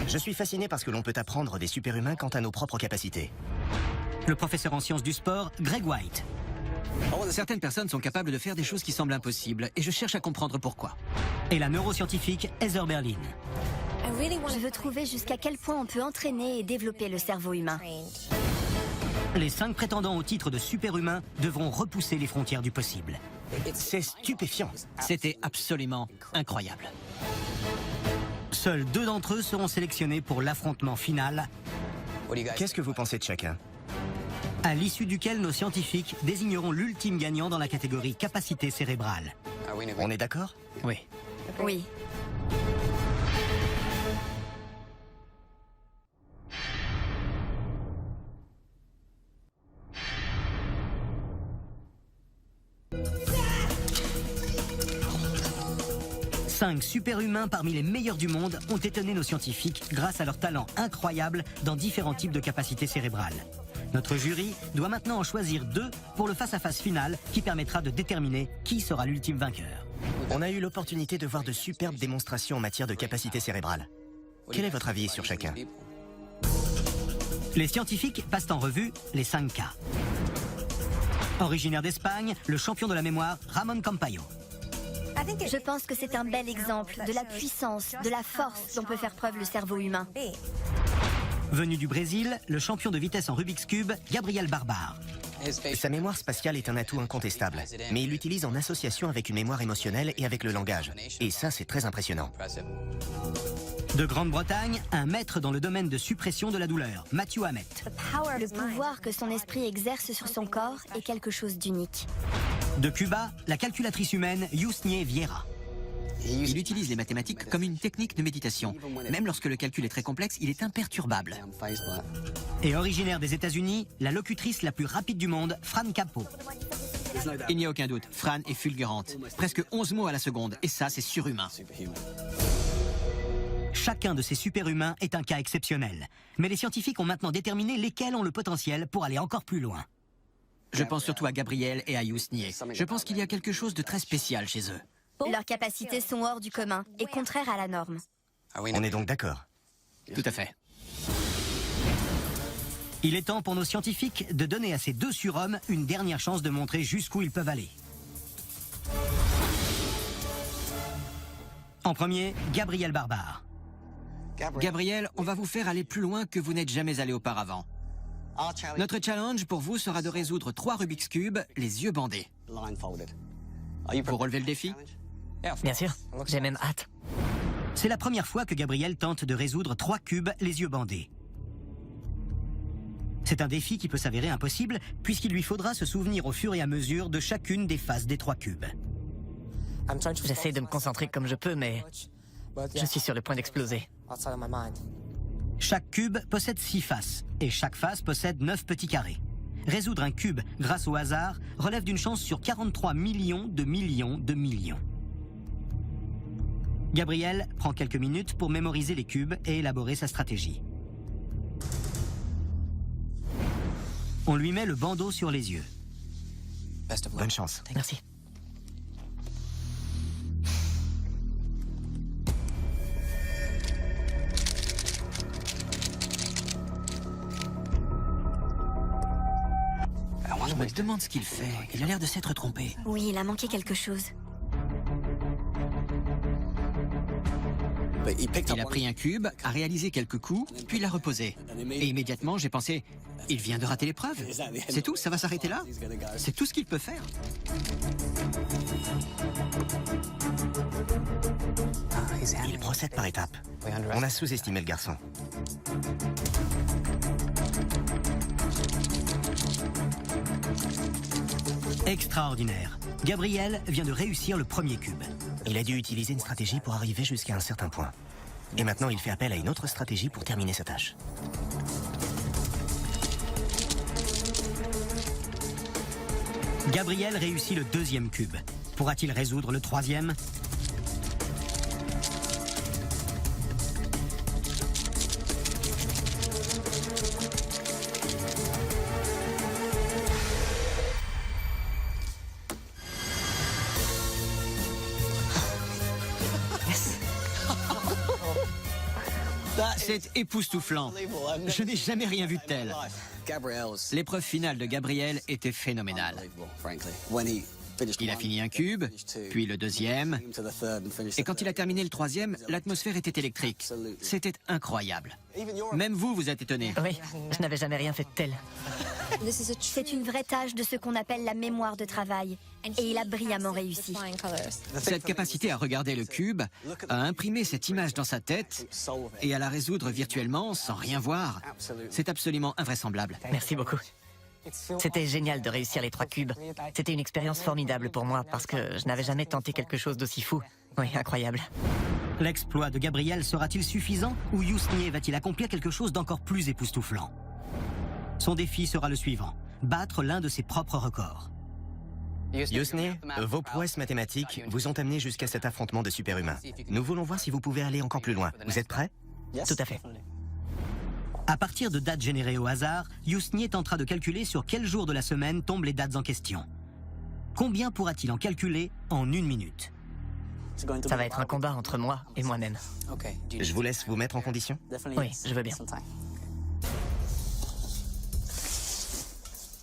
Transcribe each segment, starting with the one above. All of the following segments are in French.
Je suis fasciné par ce que l'on peut apprendre des super-humains quant à nos propres capacités. Le professeur en sciences du sport, Greg White. Certaines personnes sont capables de faire des choses qui semblent impossibles, et je cherche à comprendre pourquoi. Et la neuroscientifique Heather Berlin. Je veux trouver jusqu'à quel point on peut entraîner et développer le cerveau humain. Les 5 prétendants au titre de super-humains devront repousser les frontières du possible. C'est stupéfiant. C'était absolument incroyable. Seuls 2 d'entre eux seront sélectionnés pour l'affrontement final, Qu'est-ce que vous pensez de chacun? à l'issue duquel nos scientifiques désigneront l'ultime gagnant dans la catégorie capacité cérébrale. On est d'accord? Oui. Oui. Cinq super-humains parmi les meilleurs du monde ont étonné nos scientifiques grâce à leur talent incroyable dans différents types de capacités cérébrales. Notre jury doit maintenant en choisir 2 pour le face-à-face final qui permettra de déterminer qui sera l'ultime vainqueur. On a eu l'opportunité de voir de superbes démonstrations en matière de capacité cérébrale. Quel est votre avis sur chacun? Les scientifiques passent en revue les 5 cas. Originaire d'Espagne, le champion de la mémoire, Ramon Campayo. Je pense que c'est un bel exemple de la puissance, de la force dont peut faire preuve le cerveau humain. Venu du Brésil, le champion de vitesse en Rubik's Cube, Gabriel Barbar. Sa mémoire spatiale est un atout incontestable, mais il l'utilise en association avec une mémoire émotionnelle et avec le langage. Et ça, c'est très impressionnant. De Grande-Bretagne, un maître dans le domaine de suppression de la douleur, Matthew Hammett. Le pouvoir que son esprit exerce sur son corps est quelque chose d'unique. De Cuba, la calculatrice humaine Yusnie Vieira. Il utilise les mathématiques comme une technique de méditation. Même lorsque le calcul est très complexe, il est imperturbable. Et originaire des États-Unis, la locutrice la plus rapide du monde, Fran Capo. Il n'y a aucun doute, Fran est fulgurante. Presque 11 mots à la seconde, et ça, c'est surhumain. Chacun de ces super-humains est un cas exceptionnel. Mais les scientifiques ont maintenant déterminé lesquels ont le potentiel pour aller encore plus loin. Je pense surtout à Gabriel et à Yusnie. Je pense qu'il y a quelque chose de très spécial chez eux. Leurs capacités sont hors du commun et contraires à la norme. On est donc d'accord. Tout à fait. Il est temps pour nos scientifiques de donner à ces 2 surhommes une dernière chance de montrer jusqu'où ils peuvent aller. En premier, Gabriel Barbar. Gabriel, on va vous faire aller plus loin que vous n'êtes jamais allé auparavant. Notre challenge pour vous sera de résoudre 3 Rubik's Cube, les yeux bandés. Vous relevez le défi? Bien sûr, j'ai même hâte. C'est la première fois que Gabriel tente de résoudre 3 cubes les yeux bandés. C'est un défi qui peut s'avérer impossible puisqu'il lui faudra se souvenir au fur et à mesure de chacune des faces des 3 cubes. J'essaie de me concentrer comme je peux, mais je suis sur le point d'exploser. Chaque cube possède 6 faces et chaque face possède 9 petits carrés. Résoudre un cube grâce au hasard relève d'une chance sur 43 millions de millions de millions. Gabriel prend quelques minutes pour mémoriser les cubes et élaborer sa stratégie. On lui met le bandeau sur les yeux. Bonne chance. Merci. Je me demande ce qu'il fait. Il a l'air de s'être trompé. Oui, il a manqué quelque chose. Il a pris un cube, a réalisé quelques coups, puis l'a reposé. Et immédiatement, j'ai pensé, il vient de rater l'épreuve. C'est tout, ça va s'arrêter là. C'est tout ce qu'il peut faire. Il procède par étapes. On a sous-estimé le garçon. Extraordinaire. Gabriel vient de réussir le premier cube. Il a dû utiliser une stratégie pour arriver jusqu'à un certain point. Et maintenant, il fait appel à une autre stratégie pour terminer sa tâche. Gabriel réussit le 2e cube. Pourra-t-il résoudre le 3e ? C'est époustouflant. Je n'ai jamais rien vu de tel. L'épreuve finale de Gabriel était phénoménale. Il a fini un cube, puis le deuxième, et quand il a terminé le troisième, l'atmosphère était électrique. C'était incroyable. Même vous, vous êtes étonné. Oui, je n'avais jamais rien fait de tel. C'est une vraie tâche de ce qu'on appelle la mémoire de travail. Et il a brillamment réussi. Cette capacité à regarder le cube, à imprimer cette image dans sa tête et à la résoudre virtuellement sans rien voir, c'est absolument invraisemblable. Merci beaucoup. C'était génial de réussir les 3 cubes. C'était une expérience formidable pour moi parce que je n'avais jamais tenté quelque chose d'aussi fou. Oui, incroyable. L'exploit de Gabriel sera-t-il suffisant ou Yousnier va-t-il accomplir quelque chose d'encore plus époustouflant? Son défi sera le suivant, battre l'un de ses propres records. Yousnier, vos prouesses mathématiques vous ont amené jusqu'à cet affrontement de super-humains. Nous voulons voir si vous pouvez aller encore plus loin. Vous êtes prêts? Tout à fait. À partir de dates générées au hasard, Yousnier tentera de calculer sur quel jour de la semaine tombent les dates en question. Combien pourra-t-il en calculer en 1 minute? Ça va être un combat entre moi et moi-même. Je vous laisse vous mettre en condition. Oui, je veux bien.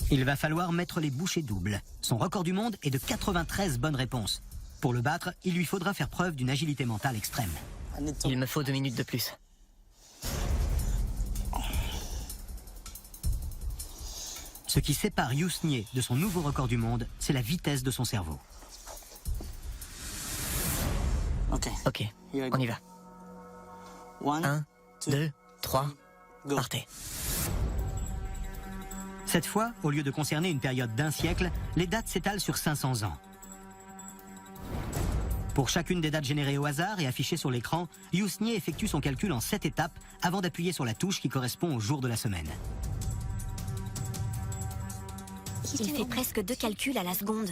Il va falloir mettre les bouchées doubles. Son record du monde est de 93 bonnes réponses. Pour le battre, il lui faudra faire preuve d'une agilité mentale extrême. Il me faut 2 minutes de plus. Ce qui sépare Yousnier de son nouveau record du monde, c'est la vitesse de son cerveau. Ok, on y va. 1, 2, 3, partez. Cette fois, au lieu de concerner une période d'1 siècle, les dates s'étalent sur 500 ans. Pour chacune des dates générées au hasard et affichées sur l'écran, Yousnier effectue son calcul en 7 étapes avant d'appuyer sur la touche qui correspond au jour de la semaine. Il fait presque 2 calculs à la seconde.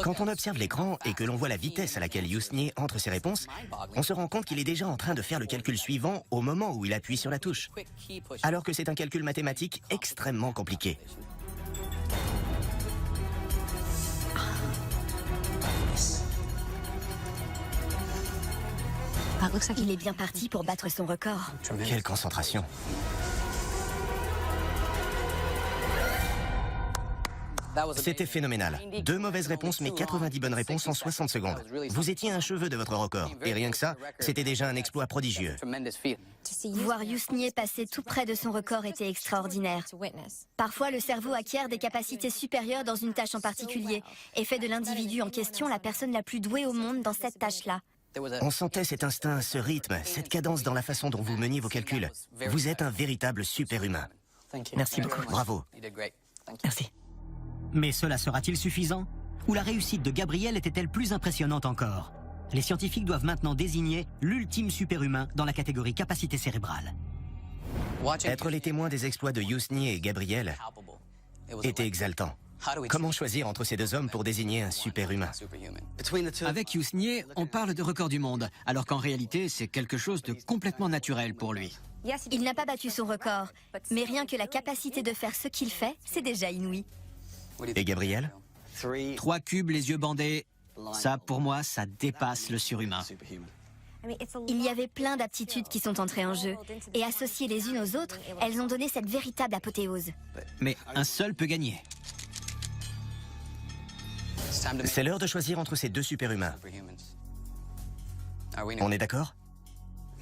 Quand on observe l'écran et que l'on voit la vitesse à laquelle Yousnier entre ses réponses, on se rend compte qu'il est déjà en train de faire le calcul suivant au moment où il appuie sur la touche. Alors que c'est un calcul mathématique extrêmement compliqué. Il est bien parti pour battre son record. Quelle concentration. C'était phénoménal. 2 mauvaises réponses, mais 90 bonnes réponses en 60 secondes. Vous étiez à un cheveu de votre record. Et rien que ça, c'était déjà un exploit prodigieux. Voir Yousnier passer tout près de son record était extraordinaire. Parfois, le cerveau acquiert des capacités supérieures dans une tâche en particulier et fait de l'individu en question la personne la plus douée au monde dans cette tâche-là. On sentait cet instinct, ce rythme, cette cadence dans la façon dont vous meniez vos calculs. Vous êtes un véritable super-humain. Merci beaucoup. Bravo. Merci. Mais cela sera-t-il suffisant? Ou la réussite de Gabriel était-elle plus impressionnante encore? Les scientifiques doivent maintenant désigner l'ultime super-humain dans la catégorie capacité cérébrale. Être les témoins des exploits de Yousnier et Gabriel était exaltant. Comment choisir entre ces 2 hommes pour désigner un super-humain? Avec Yousnier, on parle de record du monde, alors qu'en réalité, c'est quelque chose de complètement naturel pour lui. Il n'a pas battu son record, mais rien que la capacité de faire ce qu'il fait, c'est déjà inouï. Et Gabriel? 3 cubes, les yeux bandés, ça, pour moi, ça dépasse le surhumain. Il y avait plein d'aptitudes qui sont entrées en jeu, et associées les unes aux autres, elles ont donné cette véritable apothéose. Mais un seul peut gagner. C'est l'heure de choisir entre ces 2 super-humains. On est d'accord?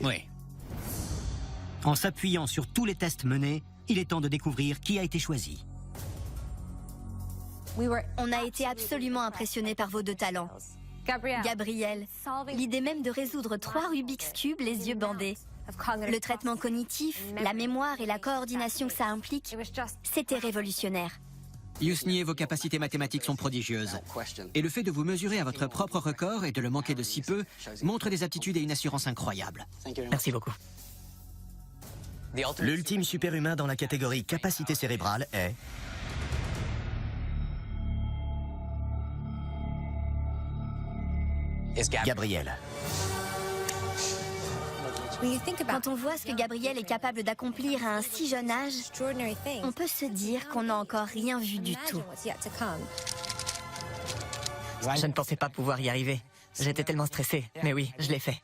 Oui. En s'appuyant sur tous les tests menés, il est temps de découvrir qui a été choisi. On a été absolument impressionnés par vos 2 talents. Gabriel, l'idée même de résoudre 3 Rubik's Cube les yeux bandés. Le traitement cognitif, la mémoire et la coordination que ça implique, c'était révolutionnaire. Yousnier, vos capacités mathématiques sont prodigieuses. Et le fait de vous mesurer à votre propre record et de le manquer de si peu montre des aptitudes et une assurance incroyables. Merci beaucoup. L'ultime super-humain dans la catégorie capacité cérébrale est... Gabriel. Quand on voit ce que Gabriel est capable d'accomplir à un si jeune âge, on peut se dire qu'on n'a encore rien vu du tout. Je ne pensais pas pouvoir y arriver. J'étais tellement stressé, mais oui, je l'ai fait.